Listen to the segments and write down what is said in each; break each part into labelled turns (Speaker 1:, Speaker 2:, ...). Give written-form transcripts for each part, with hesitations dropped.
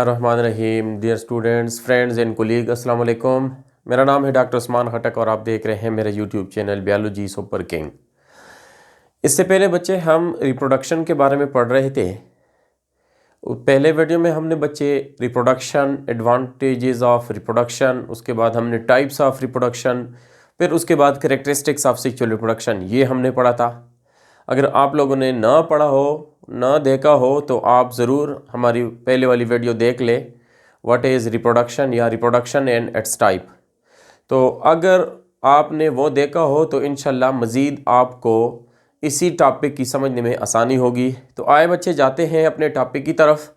Speaker 1: बिस्मिल्लाहिर्रहमानिर्रहीम। Dear students, friends and colleague, अस्सलाम वालेकुम। मेरा नाम है डॉक्टर उस्मान खटक और आप देख रहे हैं मेरा YouTube channel biology super king. इससे पहले बच्चे हम रिप्रोडक्शन के बारे में पढ़ रहे थे। पहले वीडियो में हमने बच्चे रिप्रोडक्शन, एडवांटेजेस ऑफ रिप्रोडक्शन, उसके बाद हमने टाइप्स ऑफ रिप्रोडक्शन, फिर उसके बाद कैरेक्टरिस्टिक्स ऑफ सेक्सुअल रिप्रोडक्शन, ये हमने पढ़ा था। अगर आप लोगों ने ना पढ़ा हो, ना देखा हो, तो आप ज़रूर हमारी पहले वाली वीडियो देख ले, व्हाट इज़ रिप्रोडक्शन या रिप्रोडक्शन एंड इट्स टाइप। तो अगर आपने वो देखा हो तो इंशाल्लाह मज़ीद आपको इसी टॉपिक की समझने में आसानी होगी। तो आए बच्चे, जाते हैं अपने टॉपिक की तरफ।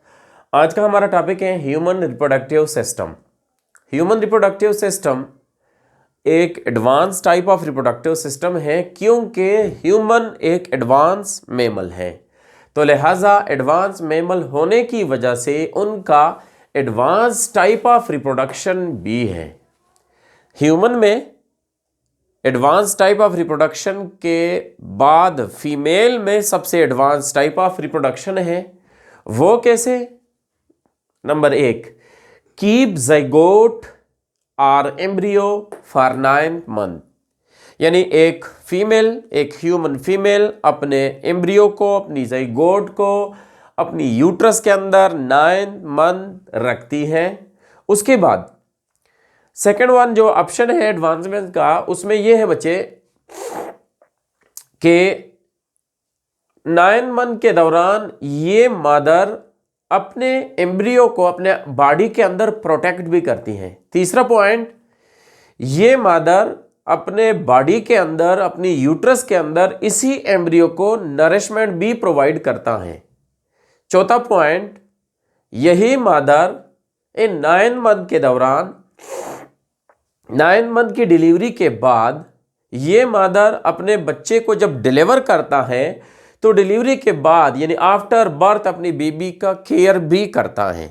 Speaker 1: आज का हमारा टॉपिक है human reproductive system. Human reproductive system एक advance type of reproductive system है, क्योंकि ह्यूमन एक एडवांस मैमल है। तो लिहाजा एडवांस मैमल होने की वजह से उनका एडवांस टाइप ऑफ रिप्रोडक्शन भी है। ह्यूमन में एडवांस टाइप ऑफ रिप्रोडक्शन के बाद फीमेल में सबसे एडवांस टाइप ऑफ रिप्रोडक्शन है। वो कैसे? नंबर 1, कीप ज़ाइगोट और एम्ब्रियो फॉर 9 मंथ। यानी एक फीमेल, एक ह्यूमन फीमेल अपने एम्ब्रियो को, अपनी ज़ाइगोट को अपनी यूट्रस के अंदर 9 मंथ रखती है। उसके बाद सेकेंड वन जो ऑप्शन है एडवांसमेंट का, उसमें यह है बच्चे कि 9 मंथ के दौरान ये मदर अपने एम्ब्रियो को अपने बॉडी के अंदर प्रोटेक्ट भी करती हैं। तीसरा पॉइंट, ये मदर अपने बॉडी के अंदर, अपनी यूट्रस के अंदर इसी एम्ब्रियो को नरिशमेंट भी प्रोवाइड करता है। चौथा पॉइंट, यही मदर इन 9 मंथ के दौरान, 9 मंथ की डिलीवरी के बाद ये मदर अपने बच्चे को जब डिलीवर करता है तो डिलीवरी के बाद यानी आफ्टर बर्थ अपनी बेबी का केयर भी करता है।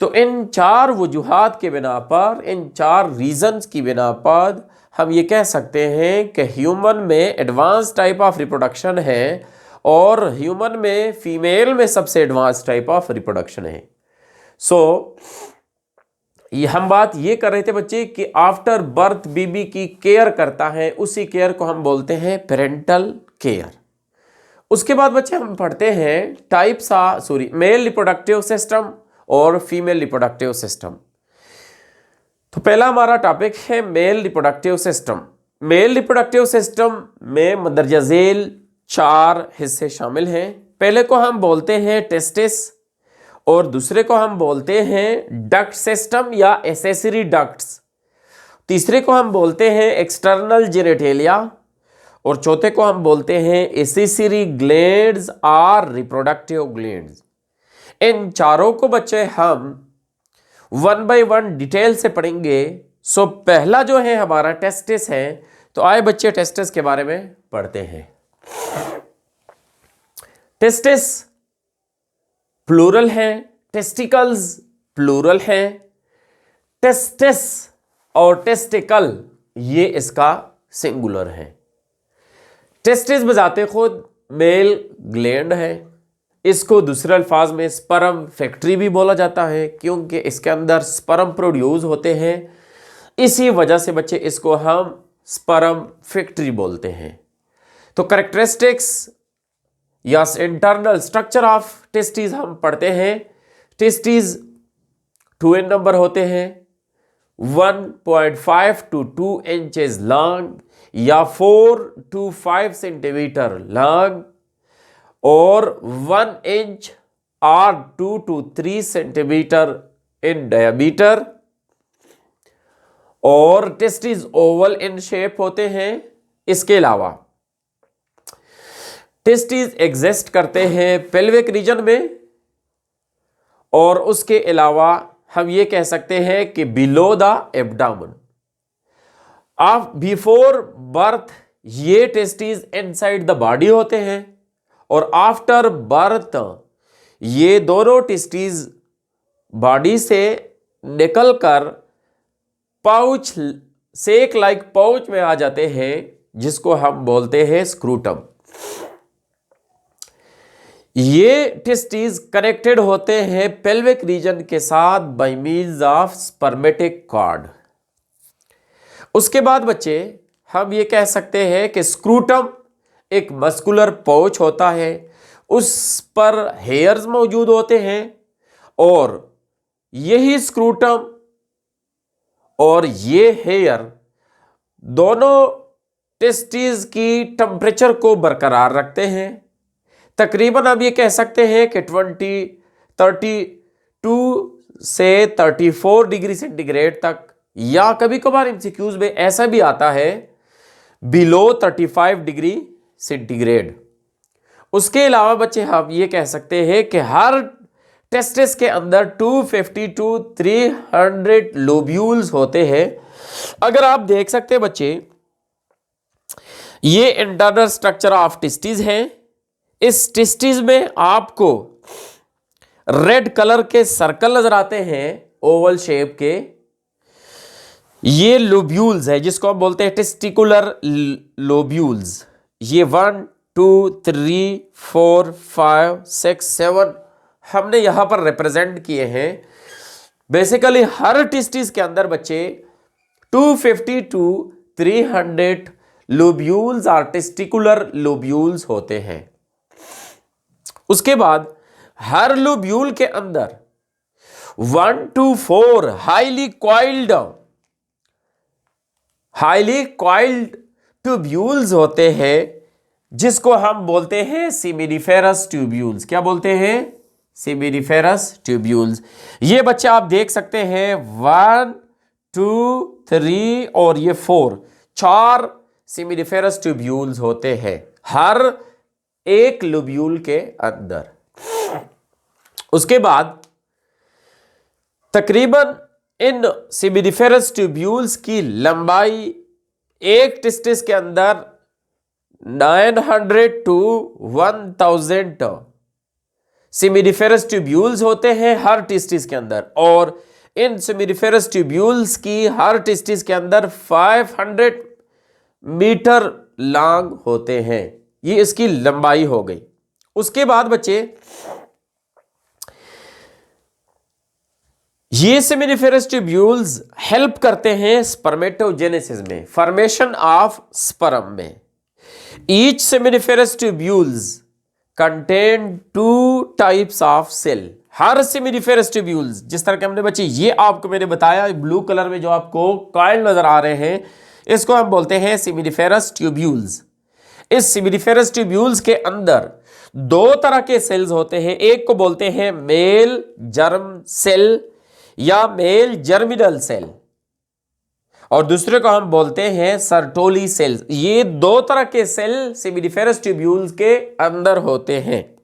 Speaker 1: तो इन 4 वजूहात के बिना पर, इन 4 रीजंस की बिना पर हम ये कह सकते हैं कि ह्यूमन में एडवांस टाइप ऑफ रिप्रोडक्शन है और ह्यूमन में फीमेल में सबसे एडवांस टाइप ऑफ रिप्रोडक्शन है। ये हम बात ये कर रहे थे बच्चे कि आफ्टर बर्थ बेबी की केयर करता है, उसी केयर को हम बोलते हैं पेरेंटल केयर। उसके बाद बच्चे हम पढ़ते हैं मेल रिप्रोडक्टिव सिस्टम और फीमेल रिप्रोडक्टिव सिस्टम। तो पहला हमारा टॉपिक है mail reproductive system. Mail reproductive system में मंदरजा झेल 4 हिस्से शामिल हैं। पहले को हम बोलते हैं टेस्टिस और दूसरे को हम बोलते हैं डक्ट सिस्टम या एसेसरी डक्ट्स। तीसरे को हम बोलते हैं एक्सटर्नल जेनिटेलिया और चौथे को हम बोलते हैं एसेसरी ग्लैंड्स और रिप्रोडक्टिव ग्लैंड्स। इन चारों को बच्चे हम 1 बाय 1 डिटेल से पढ़ेंगे। सो पहला जो है हमारा टेस्टिस है। तो आए बच्चे टेस्टिस के बारे में पढ़ते हैं। टेस्टिस प्लूरल है, टेस्टिकल्स प्लूरल है। टेस्टिस और टेस्टिकल ये इसका सिंगुलर है। टेस्टिस बजाते खुद मेल ग्लैंड है। इसको दूसरे अल्फाज में स्पर्म फैक्ट्री भी बोला जाता है, क्योंकि इसके अंदर स्पर्म प्रोड्यूस होते हैं। इसी वजह से बच्चे इसको हम स्पर्म फैक्ट्री बोलते हैं। तो कैरेक्टरिस्टिक्स या इंटरनल स्ट्रक्चर ऑफ टेस्टिस हम पढ़ते हैं। टेस्टिस 2 in नंबर होते हैं, 1.5 to 2 inches लॉन्ग या 4 to 5 सेंटीमीटर लॉन्ग और 1 इंच और 2 to 3 सेंटीमीटर इन डायमीटर। और टेस्टिस ओवल इन शेप होते हैं। इसके अलावा टेस्टिस एग्जिस्ट करते हैं पेल्विक रीजन में और उसके अलावा हम ये कह सकते हैं कि below the abdomen. Before birth ये टेस्टिस इनसाइड द बॉडी होते हैं और आफ्टर बर्थ ये दोनों टेस्टिस बॉडी से निकलकर पाउच, सेक लाइक पाउच में आ जाते हैं, जिसको हम बोलते हैं स्क्रूटम। ये टेस्टिस कनेक्टेड होते हैं पेल्विक रीजन के साथ by means of spermatic cord. उसके बाद बच्चे हम ये कह सकते हैं कि स्क्रूटम एक मस्कुलर पाउच होता है, उस पर हेयर्स मौजूद होते हैं और यही स्क्रूटम और ये हेयर दोनों टेस्टिस की टेम्परेचर को बरकरार रखते हैं। तकरीबन हम ये कह सकते हैं कि 32 से 34 डिग्री सेंटीग्रेड तक, या कभी कभार एमसीक्यूज में ऐसा भी आता है बिलो 35 डिग्री सेंटीग्रेड। उसके अलावा बच्चे हम ये कह सकते हैं कि हर टेस्टिस के अंदर 250 to 300 लोब्यूल्स होते हैं। अगर आप देख सकते हैं बच्चे, ये इंटरनल स्ट्रक्चर ऑफ टेस्टिस है। इस टेस्टिस में आपको रेड कलर के सर्कल नजर आते हैं ओवल शेप के, ये लोब्यूल्स है जिसको हम बोलते हैं टेस्टिकुलर लोब्यूल्स। ये 1 2 3 4 5 6 7 हमने यहां पर रिप्रेजेंट किए हैं। बेसिकली हर टेस्टिस के अंदर बच्चे 250 to 300 लोब्यूल्स और टेस्टिकुलर लोब्यूल्स होते हैं। उसके बाद हर लोब्यूल के अंदर 1 to 4 हाईली कॉइल्ड ट्यूब्यूल्स होते हैं जिसको हम बोलते हैं सेमिनिफेरस ट्यूब्यूल्स। क्या बोलते हैं? Seminiferous tubules. ये बच्चे आप देख सकते हैं 1 2 3 और ये 4 सेमिनिफेरस ट्यूब्यूल्स होते हैं हर एक लोब्यूल के अंदर। उसके बाद तकरीबन इन सेमिनिफेरस ट्यूब्यूल्स की लंबाई एक टेस्टिस के अंदर 900 to 1000 सेमिनिफेरस ट्यूब्यूल्स होते हैं हर टेस्टिस के अंदर, और इन सेमिनिफेरस ट्यूब्यूल्स की हर टेस्टिस के अंदर 500 मीटर लॉन्ग होते हैं। ये इसकी लंबाई हो गई। उसके बाद बच्चे ये सेमिनिफेरस ट्यूब्यूल्स हेल्प करते हैं स्पर्मेटोजेनेसिस में, फॉर्मेशन ऑफ स्पर्म में। Each seminiferous tubules contain 2 types of cell. हर सेमिनिफेरस ट्यूब्यूल्स, जिस तरह के हमने बच्चे ये आपको मैंने बताया ब्लू कलर में जो आपको कॉइल नजर आ रहे हैं, इसको हम बोलते हैं सेमिनिफेरस ट्यूब्यूल्स। इस सेमिनिफेरस ट्यूब्यूल्स के अंदर 2 तरह के सेल्स होते हैं। एक को बोलते हैं मेल जर्म सेल या मेल जर्मिनल सेल, और दूसरे को हम बोलते हैं सर्टोली सेल्स। ये 2 तरह के सेल सेमिनिफेरस ट्यूब्यूल्स के अंदर होते हैं।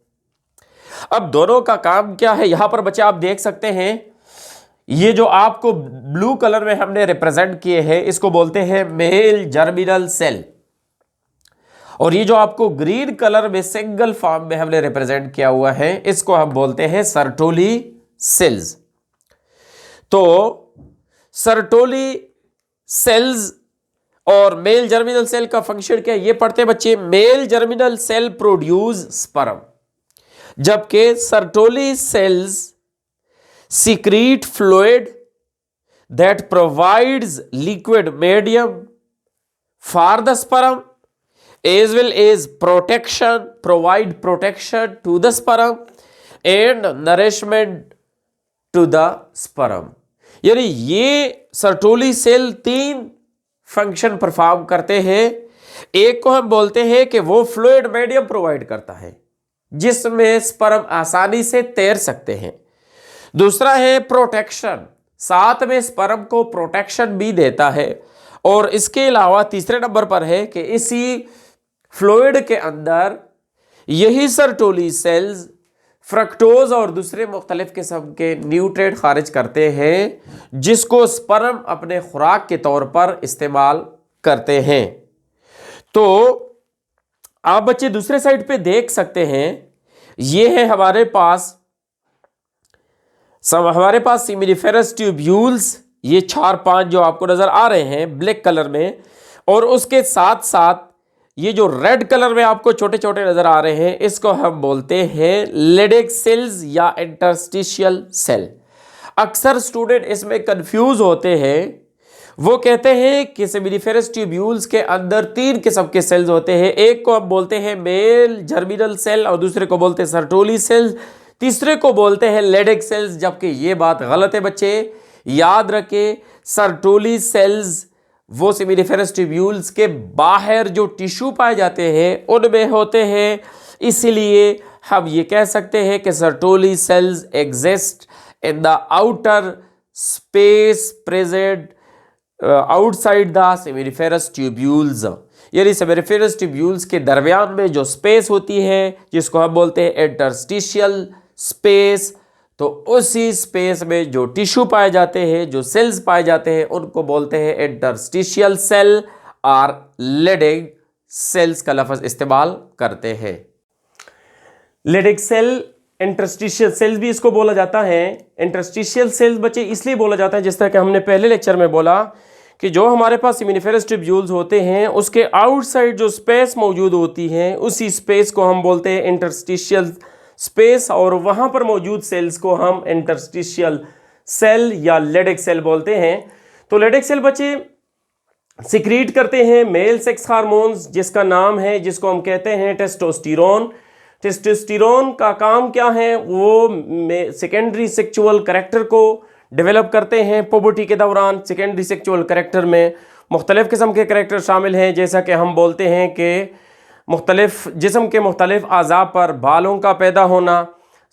Speaker 1: अब दोनों का काम क्या है, यहां पर बच्चे आप देख सकते हैं, ये जो आपको ब्लू कलर में हमने रिप्रेजेंट किए हैं इसको बोलते हैं मेल जर्मिनल सेल, और ये जो आपको ग्रीन कलर में सिंगल फॉर्म में हमने रिप्रेजेंट किया हुआ है इसको हम बोलते हैं सर्टोली सेल्स। तो सर्टोली सेल्स और मेल जर्मिनल सेल का फंक्शन क्या है ये पढ़ते हैं बच्चे। Male germinal cell produce sperm, जबकि Sertoli cells secrete fluid that provides liquid medium for the sperm as well as provide protection to the sperm and nourishment to the sperm। यानी ये सर्टोली सेल 3 फंक्शन परफॉर्म करते हैं। एक को हम बोलते हैं कि वो फ्लूइड मीडियम प्रोवाइड करता है जिसमें स्पर्म आसानी से तैर सकते हैं। दूसरा है प्रोटेक्शन, साथ में स्पर्म को प्रोटेक्शन भी देता है। और इसके अलावा तीसरे नंबर पर है कि इसी फ्लूइड के अंदर यही सर्टोली सेल्स फ्रक्टोज और दूसरे मुख्तलिफ किस्म के न्यूट्रिएंट खारिज करते हैं जिसको स्पर्म अपने खुराक के तौर पर इस्तेमाल करते हैं। तो आप बच्चे दूसरे साइड पे देख सकते हैं, ये है हमारे पास सेमिनिफेरस ट्यूब्यूल्स, ये 4-5 जो आपको नजर आ रहे हैं ब्लैक कलर में, और उसके साथ साथ ये जो रेड कलर में आपको छोटे छोटे नजर आ रहे हैं, इसको हम बोलते हैं लेडिक सेल्स या इंटरस्टिशियल सेल। अक्सर स्टूडेंट इसमें कंफ्यूज होते हैं। वो कहते हैं कि सेमिनिफेरस ट्यूब्यूल्स के अंदर 3 किस्म के सेल्स होते हैं। एक को हम बोलते हैं मेल जर्मिनल सेल, और दूसरे को बोलते हैं सर्टोली सेल, तीसरे को बोलते हैं लेडिक सेल्स। जबकि ये बात गलत है बच्चे, याद रखें सर्टोली सेल्स वो सेमिनिफेरस ट्यूब्यूल्स के बाहर जो टिश्यू पाए जाते हैं उनमें होते हैं। इसीलिए हम ये कह सकते हैं कि Sertoli cells exist in the outer space present outside the seminiferous tubules, यानी सेमिनिफेरस ट्यूब्यूल्स के दरमियान में जो स्पेस होती है जिसको हम बोलते हैं इंटरस्टिशियल स्पेस, तो उसी स्पेस में जो टिश्यू पाए जाते हैं, जो सेल्स पाए जाते हैं, उनको बोलते हैं इंटरस्टिशियल सेल और लेडिक सेल्स का लफ्ज इस्तेमाल करते हैं। लेडिक सेल, इंटरस्टिशियल सेल्स भी इसको बोला जाता है। इंटरस्टिशियल सेल्स बच्चे इसलिए बोला जाता है, जिस तरह कि हमने पहले लेक्चर में बोला कि जो हमारे पास सेमिनिफेरस ट्यूब्यूल्स होते हैं उसके आउटसाइड जो स्पेस मौजूद होती है, उसी स्पेस को हम बोलते हैं इंटरस्टिशियल स्पेस, और वहां पर मौजूद सेल्स को हम इंटरस्टिशियल सेल या लेडिक सेल बोलते हैं। तो लेडिक सेल बच्चे सिक्रीट करते हैं मेल सेक्स हार्मोन्स, जिसका नाम है, जिसको हम कहते हैं टेस्टोस्टेरोन। टेस्टोस्टेरोन का काम क्या है? वो सेकेंडरी सेक्सुअल कैरेक्टर को डेवलप करते हैं पुबर्टी के दौरान। सेकेंडरी सेक्सुअल कैरेक्टर में मुख्तलिफ किस्म के कैरेक्टर शामिल हैं, जैसा कि हम बोलते हैं कि मुख्तलिफ जिस्म के मुख्तलिफ अज़ा पर बालों का पैदा होना,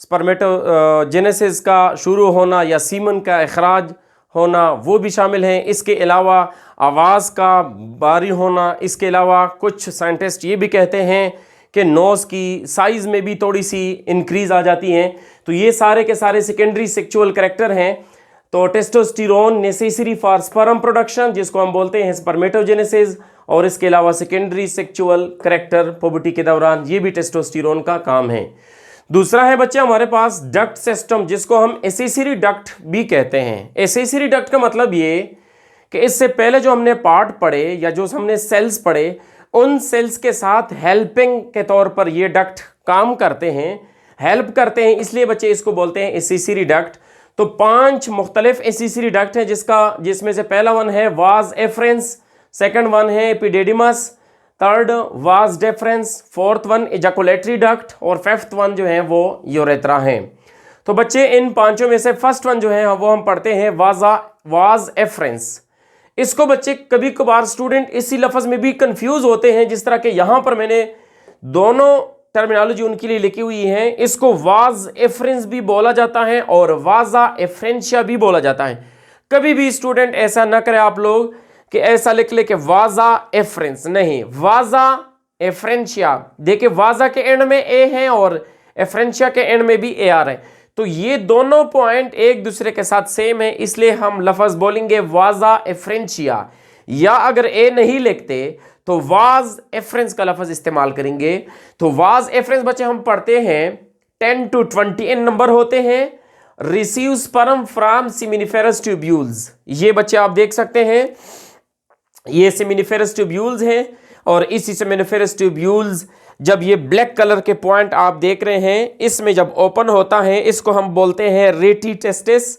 Speaker 1: स्पर्मेटोजेनेसिस का शुरू होना या सीमन का इखराज होना, वो भी शामिल हैं। इसके अलावा आवाज़ का बारी होना। इसके अलावा कुछ साइंटिस्ट ये भी कहते हैं कि नोज़ की साइज़ में भी थोड़ी सी इंक्रीज़ आ जाती हैं। तो ये सारे के सारे सेकेंडरी सेक्सुअल कैरेक्टर हैं। तो testosterone necessary for sperm production, जिसको हम बोलते हैं स्पर्मेटोजेनेसिस, और इसके अलावा सेकेंडरी सेक्सुअल कैरेक्टर पुबर्टी के दौरान, ये भी टेस्टोस्टेरोन का काम है। दूसरा है बच्चे हमारे पास डक्ट सिस्टम, जिसको हम एसेसरी डक्ट भी कहते हैं। एसेसरी डक्ट का मतलब ये कि इससे पहले जो हमने पार्ट पढ़े या जो हमने सेल्स पढ़े, उन सेल्स के साथ हेल्पिंग के तौर पर ये डक्ट काम करते हैं, हेल्प करते हैं, इसलिए बच्चे इसको बोलते हैं एसेसरी डक्ट। तो 5 मुख्तलिफ एसेसरी डक्ट है, जिसमें से पहला वन है वाज एफरेंस, सेकंड वन है epididymis, third vas deferens, fourth one ejaculatory duct, और फिफ्थ वन जो है वो यूरेथ्रा है। तो बच्चे इन पांचों में से फर्स्ट वन जो है वो हम पढ़ते हैं वाज एफरेंस। इसको बच्चे कभी कभार स्टूडेंट इसी लफ्ज में भी कंफ्यूज होते हैं, जिस तरह के यहां पर मैंने दोनों टर्मिनोलॉजी उनके लिए लिखी हुई है। इसको वाज एफरेंस भी बोला जाता है और वाजा एफरेंशिया भी बोला जाता है। कभी भी स्टूडेंट ऐसा ना करें आप लोग कि ऐसा लिख ले कि वाजा एफरेंस, नहीं, वाजा एफरेंशिया। देखिए वाजा के एंड में ए है और एफरेंशिया के एंड में भी ए आ रहा है, तो ये दोनों पॉइंट एक दूसरे के साथ सेम है, इसलिए हम लफ्ज बोलेंगे वाजा एफरेंशिया। या अगर ए नहीं लिखते तो वाज एफरेंस का लफ्ज इस्तेमाल करेंगे। तो वाज एफरेंस बच्चे हम पढ़ते हैं 10 to 20 नंबर होते हैं। Receive sperm from seminiferous tubules, ये बच्चे आप देख सकते हैं, ये सेमिनिफेरस ट्यूब्यूल्स हैं। और इसी सेमिनिफेरस ट्यूब्यूल्स, जब ये ब्लैक कलर के पॉइंट आप देख रहे हैं, इसमें जब ओपन होता है, इसको हम बोलते हैं रेटी टेस्टिस।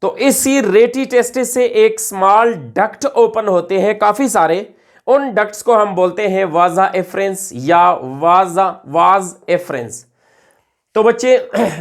Speaker 1: तो इसी रेटी टेस्टिस से एक स्मॉल डक्ट ओपन होते हैं काफी सारे, उन डक्ट्स को हम बोलते हैं वाजा एफरेंस या वाज एफरेंस। तो बच्चे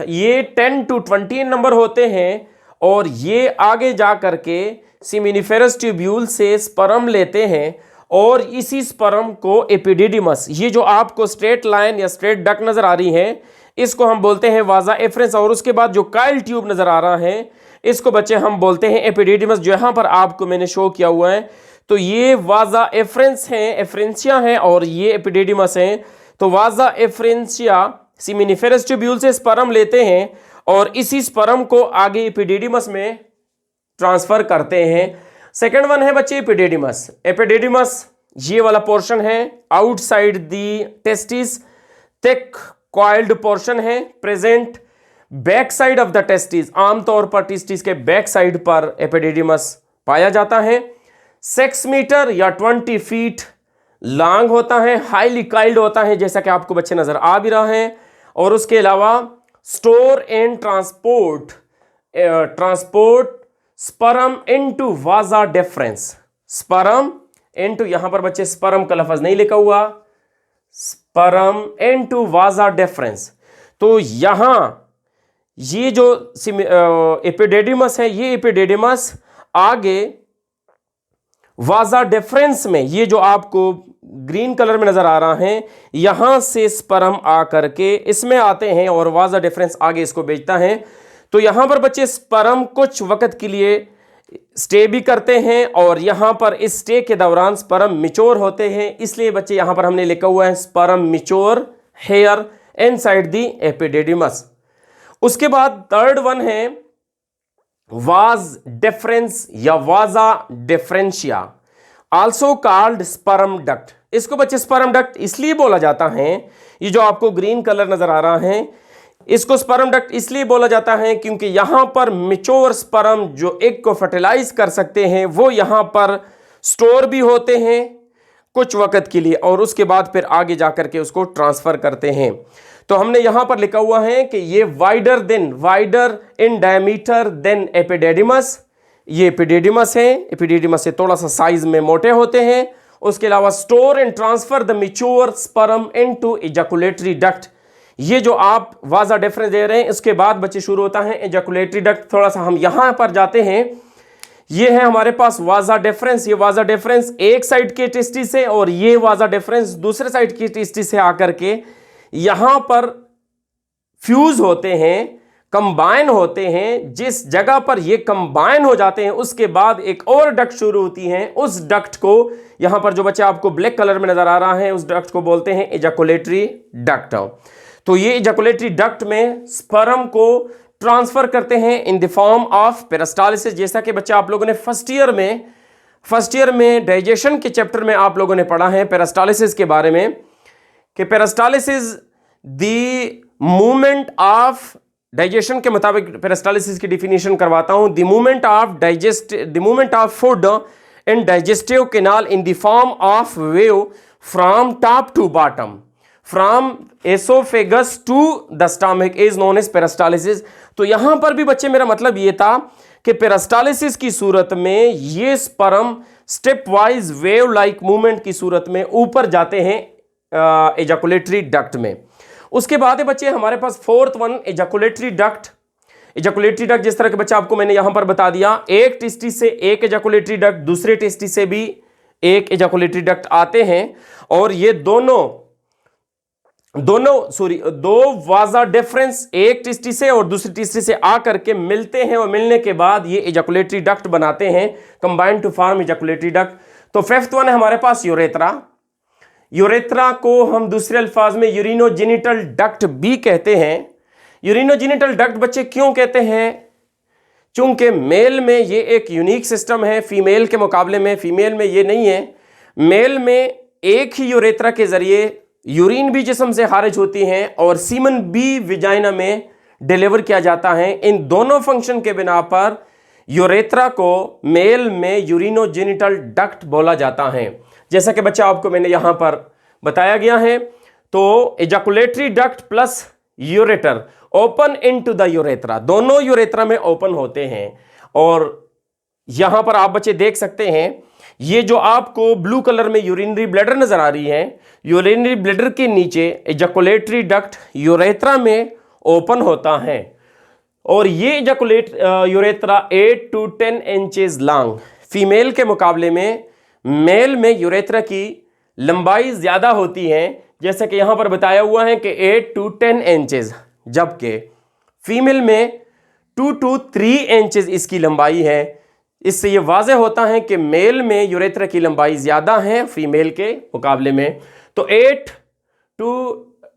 Speaker 1: ये 10 to 20 नंबर होते हैं, और ये आगे जा करके सेमिनिफेरस ट्यूब्यूल से स्पर्म लेते हैं, और इसी स्पर्म को एपिडिडिमस, ये जो आपको स्ट्रेट लाइन या स्ट्रेट डक्ट नजर आ रही है, इसको हम बोलते हैं वाजा एफरेंस। और उसके बाद जो काइल ट्यूब नजर आ रहा है, इसको बच्चे हम बोलते हैं एपिडिडिमस, जो यहां पर आपको मैंने शो किया हुआ है। तो ये वाजा एफरेंस है, एफरेंशिया है, और ये एपिडिडिमस है। तो वाजा एफरेंशिया सेमिनिफेरस ट्यूब्यूल से स्पर्म लेते हैं, और इसी स्पर्म को आगे एपिडिडिमस में ट्रांसफर करते हैं। सेकंड वन है बच्चे एपिडिडिमस। एपिडिडिमस ये वाला पोर्शन है outside the testis, thick coiled portion है, present back side of the testis. आमतौर पर टेस्टिस के बैक साइड पर एपिडिडिमस पाया जाता है। 6 मीटर या 20 फीट लॉन्ग होता है, हाईली काइल्ड होता है, जैसा कि आपको बच्चे नजर आ भी रहा है। और उसके अलावा store and transport sperm into वाजा डिफरेंस। स्पर्म इनटू, यहां पर बच्चे स्पर्म का लफ्ज नहीं लिखा हुआ, स्पर्म इनटू वाजा डिफरेंस। तो यहां ये जो एपिडेडिमस है, ये एपिडेडिमस आगे वाजा डिफरेंस में, ये जो आपको ग्रीन कलर में नजर आ रहा है, यहां से स्पर्म आकर के इसमें आते हैं और वाजा डिफरेंस आगे इसको भेजता है। तो यहां पर बच्चे स्पर्म कुछ वक्त के लिए स्टे भी करते हैं और यहां पर इस स्टे के दौरान स्पर्म मिच्योर होते हैं, इसलिए बच्चे यहां पर हमने लिखा हुआ है sperm mature here inside the epididymis. उसके बाद थर्ड वन है वाज डिफरेंस या vasa deferentia, also called sperm duct. इसको बच्चे स्पर्म डक्ट इसलिए बोला जाता है, ये जो आपको ग्रीन कलर नजर आ रहा है, इसको स्पर्म डक्ट इसलिए बोला जाता है क्योंकि यहां पर मिच्योर स्पर्म जो एग को फर्टिलाइज कर सकते हैं वो यहां पर स्टोर भी होते हैं कुछ वक्त के लिए और उसके बाद फिर आगे जाकर के उसको ट्रांसफर करते हैं। तो हमने यहां पर लिखा हुआ है कि ये wider in diameter then epididymis, ये एपिडेडिमस है, एपिडेडिमस से थोड़ा सा साइज में मोटे होते हैं। उसके अलावा store and transfer the mature sperm into ejaculatory duct, ये जो आप वाजा डिफरेंस दे रहे हैं इसके बाद बच्चे शुरू होता है एजैकुलेटरी डक्ट। थोड़ा सा हम यहां पर जाते हैं, ये है हमारे पास वाजा डिफरेंस, ये वाजा डिफरेंस एक साइड के टेस्टिस से और ये वाजा डिफरेंस दूसरे साइड की टेस्टिस से आकर के यहां पर फ्यूज होते हैं, कंबाइन होते हैं। जिस जगह पर ये कंबाइन हो जाते हैं उसके बाद एक और डक्ट शुरू होती है, उस डक्ट को यहां पर जो बच्चे आपको ब्लैक कलर में नजर आ रहा है उस डक्ट को बोलते हैं एजैकुलेटरी डक्ट। तो ये एजैकुलेटरी डक्ट में स्पर्म को ट्रांसफर करते हैं इन द फॉर्म ऑफ पेरिस्टालिसिस। जैसा कि बच्चे आप लोगों ने फर्स्ट ईयर में डाइजेशन के चैप्टर में आप लोगों ने पढ़ा है पेरिस्टालिसिस के बारे में कि peristalsis the movement of digestion के मुताबिक पेरिस्टालिसिस की डिफिनीशन करवाता हूं, the movement of food in digestive canal in the form of wave from top to bottom, from oesophagus to the stomach is known as peristalsis. तो यहां पर भी बच्चे मेरा मतलब ये था कि पेरिस्टालिसिस की सूरत में ये sperm step wise wave like movement की सूरत में ऊपर जाते हैं एजैकुलेटरी डक्ट में। उसके बाद है बच्चे हमारे पास fourth one ejaculatory duct. Ejaculatory duct जिस तरह के बच्चे आपको मैंने यहां पर बता दिया, एक टेस्टिस से एक एजैकुलेटरी डक्ट, दूसरे टेस्टिस से भी एक एजैकुलेटरी डक्ट आते हैं और ये दो वाजा डिफरेंस एक टेस्टिस से और दूसरी टेस्टिस से आकर के मिलते हैं और मिलने के बाद ये एजैकुलेटरी डक्ट बनाते हैं, combine to form ejaculatory duct. तो फिफ्थ वन है हमारे पास यूरेथ्रा। यूरेथ्रा को हम दूसरे अल्फाज में यूरिनोजेनिटल डक्ट भी कहते हैं। यूरिनोजेनिटल डक्ट बच्चे क्यों कहते हैं? चूंकि मेल में ये एक यूनिक सिस्टम है, फीमेल के मुकाबले में फीमेल में ये नहीं है। मेल में एक ही यूरेथ्रा के जरिए यूरिन भी जिस्म से खारिज होती है और सीमन भी विजाइना में डिलीवर किया जाता है। इन दोनों फंक्शन के बिना पर यूरेथ्रा को मेल में यूरिनोजेनिटल डक्ट बोला जाता है, जैसा कि बच्चा आपको मैंने यहां पर बताया गया है। तो ejaculatory duct plus ureter open into the urethra, दोनों यूरेथ्रा में ओपन होते हैं। और यहां पर आप बच्चे देख सकते हैं ये जो आपको ब्लू कलर में यूरिनरी ब्लैडर नजर आ रही है, यूरिनरी ब्लैडर के नीचे एजैकुलेटरी डक्ट यूरेथ्रा में ओपन होता है और ये urethra 8 to 10 inches long. Female के मुकाबले में मेल में यूरेथ्रा की लंबाई ज्यादा होती है, जैसा कि यहां पर बताया हुआ है कि 8 to 10 इंचेस, जबकि फीमेल में 2 to 3 इंचेस इसकी लंबाई है। इससे यह वाज़ेह होता है कि मेल में यूरेथ्रा की लंबाई ज्यादा है फीमेल के मुकाबले में। तो 8 to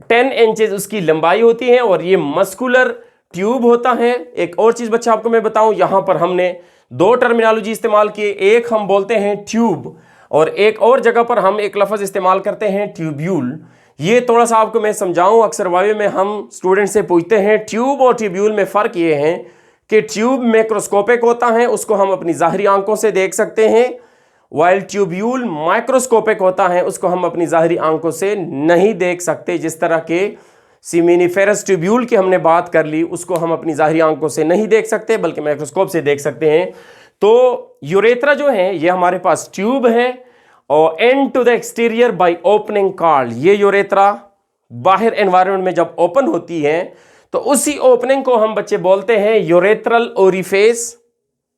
Speaker 1: 10 इंचेस उसकी लंबाई होती है और ये मस्कुलर ट्यूब होता है। एक और चीज बच्चा आपको मैं बताऊं, यहां पर हमने दो टर्मिनोलॉजी इस्तेमाल किए, एक हम बोलते हैं ट्यूब और एक और जगह पर हम एक लफ्ज इस्तेमाल करते हैं ट्यूब्यूल। ये थोड़ा सा आपको मैं समझाऊं, अक्सर वावे में हम स्टूडेंट से पूछते हैं ट्यूब और ट्यूब्यूल में फ़र्क ये है कि ट्यूब मैक्रोस्कोपिक होता है, उसको हम अपनी ज़ाहरी आंखों से देख सकते हैं वाइल ट्यूब्यूल माइक्रोस्कोपिक होता है, उसको हम अपनी ज़ाहिरी आंखों से नहीं देख सकते। जिस तरह के सीमेनिफेरस ट्यूब्यूल की हमने बात कर ली, उसको हम अपनी ज़ाहिरी आंखों से नहीं देख सकते बल्कि माइक्रोस्कोप से देख सकते हैं। तो यूरेथ्रा जो है ये हमारे पास ट्यूब है और end to the exterior by opening called, ये यूरेथ्रा बाहर एनवायरनमेंट में जब ओपन होती है तो उसी ओपनिंग को हम बच्चे बोलते हैं यूरेथ्रल ओरिफेस,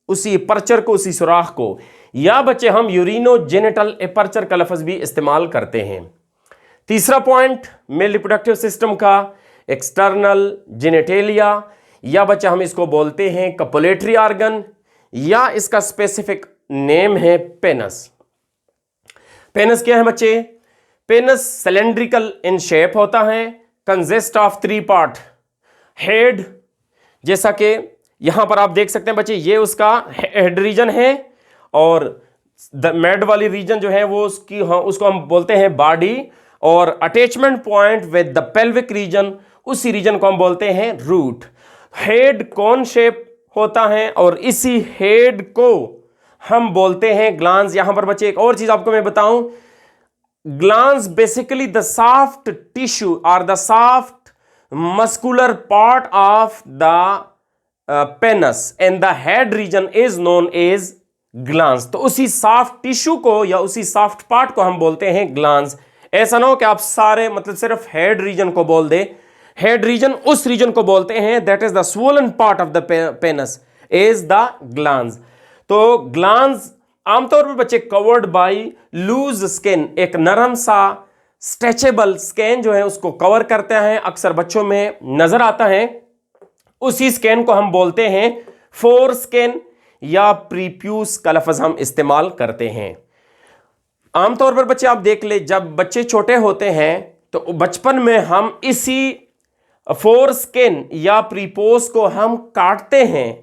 Speaker 1: उसी एपर्चर को, उसी सुराख को, या बच्चे हम यूरिनोजेनिटल एपर्चर का लफ्ज भी इस्तेमाल करते हैं। तीसरा पॉइंट मेल रिप्रोडक्टिव सिस्टम का, एक्सटर्नल जेनेटेलिया, या बच्चे हम इसको बोलते हैं कपुलेटरी ऑर्गन, या इसका स्पेसिफिक नेम है पेनस। पेनस क्या है बच्चे? पेनस सिलेंड्रिकल इन शेप होता है, कंसिस्ट ऑफ 3 पार्ट, हेड, जैसा कि यहां पर आप देख सकते हैं बच्चे, ये उसका हेड रीजन है, और द मेड वाली रीजन जो है वो उसको हम बोलते हैं बॉडी, और attachment point with the pelvic region, उसी रीजन को हम बोलते हैं रूट। हेड कौन शेप होता है और इसी हेड को हम बोलते हैं ग्लांस। यहां पर बच्चे एक और चीज आपको मैं बताऊं, glans basically the soft tissue और the soft muscular part of the penis and the head region is known as glans. तो उसी सॉफ्ट टिश्यू को या उसी सॉफ्ट पार्ट को हम बोलते हैं ग्लांस। ऐसा ना हो कि आप सारे मतलब सिर्फ हेड रीजन को बोल दे। हेड रीजन उस रीजन को बोलते हैं that is the swollen part of the penis is the glans. तो ग्लांस आमतौर पर बच्चे कवर्ड बाय लूज स्किन, एक नरम सा स्ट्रेचेबल स्किन जो है उसको कवर करते हैं, अक्सर बच्चों में नजर आता है। उसी स्किन को हम बोलते हैं फोर स्किन या प्रीप्यूस का लफ्ज हम इस्तेमाल करते हैं। आमतौर पर बच्चे आप देख ले, जब बच्चे छोटे होते हैं तो बचपन में हम इसी फोर स्किन या प्रीपोस को हम काटते हैं,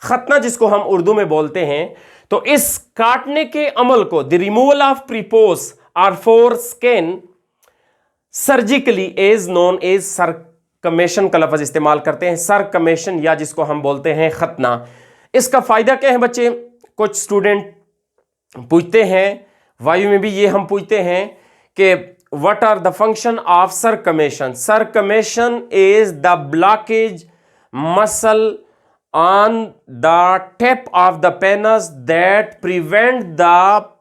Speaker 1: खतना जिसको हम उर्दू में बोलते हैं। तो इस काटने के अमल को, द रिमूवल ऑफ प्रीपोस और foreskin, surgically is known as circumcision का लफ्ज इस्तेमाल करते हैं, सरकमेशन, या जिसको हम बोलते हैं खतना। इसका फायदा क्या है बच्चे? कुछ स्टूडेंट पूछते हैं, वायु में भी ये हम पूछते हैं कि what are the function of circumcision. Circumcision is the blockage muscle on the tip of the penis that prevent the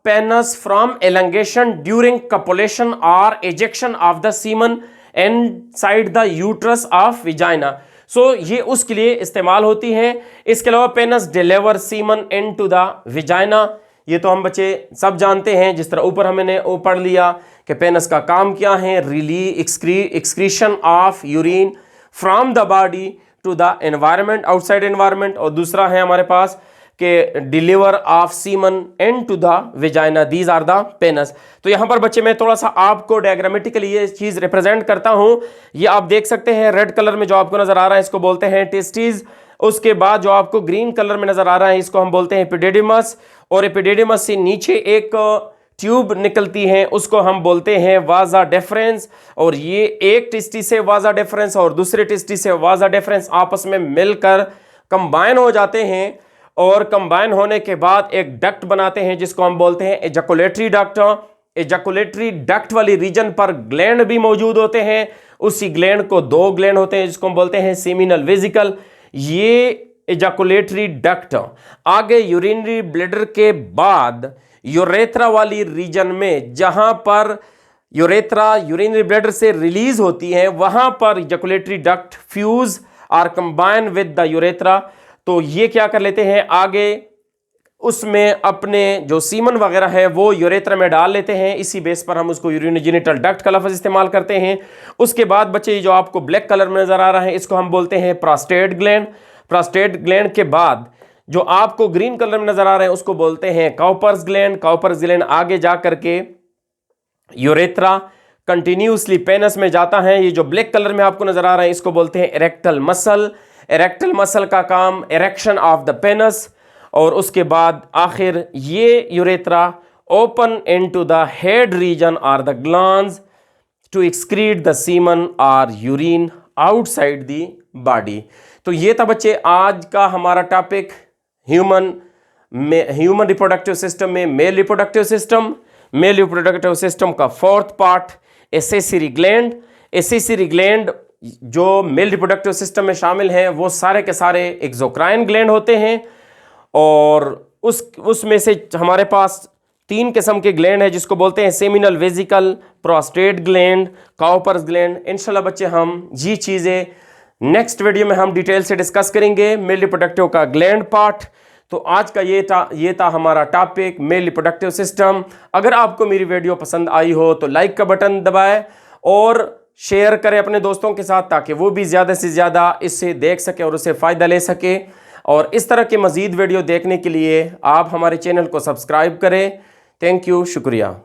Speaker 1: penis from elongation during copulation or ejection of the semen inside the uterus of vagina. So ये उसके लिए इस्तेमाल होती है। इसके अलावा penis deliver semen into the vagina, ये तो हम बच्चे सब जानते हैं। जिस तरह ऊपर हमने पढ़ लिया कि पेनस का काम क्या है, excretion of urine from the body to the environment, outside environment, और दूसरा है हमारे पास कि deliver of semen into the vagina, these are the penis. तो यहां पर बच्चे मैं थोड़ा सा आपको डायग्रामेटिकली ये चीज रिप्रेजेंट करता हूं। ये आप देख सकते हैं रेड कलर में जो आपको नजर आ रहा है इसको बोलते हैं टेस्टिस। उसके बाद जो आपको ग्रीन कलर में नजर आ रहा है इसको हम बोलते हैं एपिडिडिमस, और एपिडिडिमस से नीचे एक ट्यूब निकलती है उसको हम बोलते हैं वाजा डेफरेंस, और ये एक टेस्टी से वाजा डेफरेंस और दूसरे टेस्टी से वाजा डेफरेंस आपस में मिलकर कंबाइन हो जाते हैं, और कंबाइन होने के बाद एक डक्ट बनाते हैं जिसको हम बोलते हैं एजैकुलेटरी डक्ट। एजैकुलेटरी डक्ट वाली रीजन पर ग्लैंड भी मौजूद होते हैं, उसी ग्लैंड को 2 ग्लैंड होते हैं जिसको हम बोलते हैं सेमिनल वेजिकल। ये एजैकुलेटरी डक्ट आगे यूरिनरी ब्लैडर के बाद यूरेथ्रा वाली रीजन में, जहां पर यूरेथ्रा यूरिनरी ब्लैडर से रिलीज होती है, वहां पर एजैकुलेटरी डक्ट फ्यूज और कंबाइन विद द यूरेथ्रा। तो ये क्या कर लेते हैं, आगे उसमें अपने जो सीमन वगैरह है वो यूरेथ्रा में डाल लेते हैं। इसी बेस पर हम उसको यूरिनोजेनिटल डक्ट का लफ्ज इस्तेमाल करते हैं। उसके बाद बच्चे जो आपको ब्लैक कलर में नजर आ रहा है इसको हम बोलते हैं प्रोस्टेट ग्लैंड। प्रोस्टेट ग्लैंड के बाद जो आपको ग्रीन कलर में नजर आ रहे हैं उसको बोलते हैं काउपर्स ग्लैंड। काउपर्स ग्लैंड आगे जा करके यूरेथ्रा कंटिन्यूसली पेनस में जाता है। ये जो ब्लैक कलर में आपको नजर आ रहा है इसको बोलते हैं इरेक्टल मसल। इरेक्टल मसल का काम इरेक्शन ऑफ द पेनस, और उसके बाद आखिर ये urethra open into the head region और the glands to excrete the semen और यूरिन आउटसाइड द बॉडी। तो ये था बच्चे आज का हमारा topic human human reproductive system में मेल रिप्रोडक्टिव सिस्टम का fourth part accessory gland. Accessory gland जो मेल रिप्रोडक्टिव सिस्टम में शामिल हैं वो सारे के सारे एक्सोक्राइन ग्लैंड होते हैं, और उसमें से हमारे पास 3 किस्म के ग्लैंड है जिसको बोलते हैं seminal vesicle, prostate gland, Cowper's gland. इंशाल्लाह बच्चे हम ये चीज़ें नेक्स्ट वीडियो में हम डिटेल से डिस्कस करेंगे, मेल रिप्रोडक्टिव का ग्लैंड पार्ट। तो आज का ये था हमारा टॉपिक मेल रिप्रोडक्टिव सिस्टम। अगर आपको मेरी वीडियो पसंद आई हो तो लाइक का बटन दबाएं और शेयर करें अपने दोस्तों के साथ, ताकि वो भी ज़्यादा से ज़्यादा इससे देख सके और उससे फ़ायदा ले सके। और इस तरह के मज़ीद वीडियो देखने के लिए आप हमारे चैनल को सब्सक्राइब करें। थैंक यू, शुक्रिया।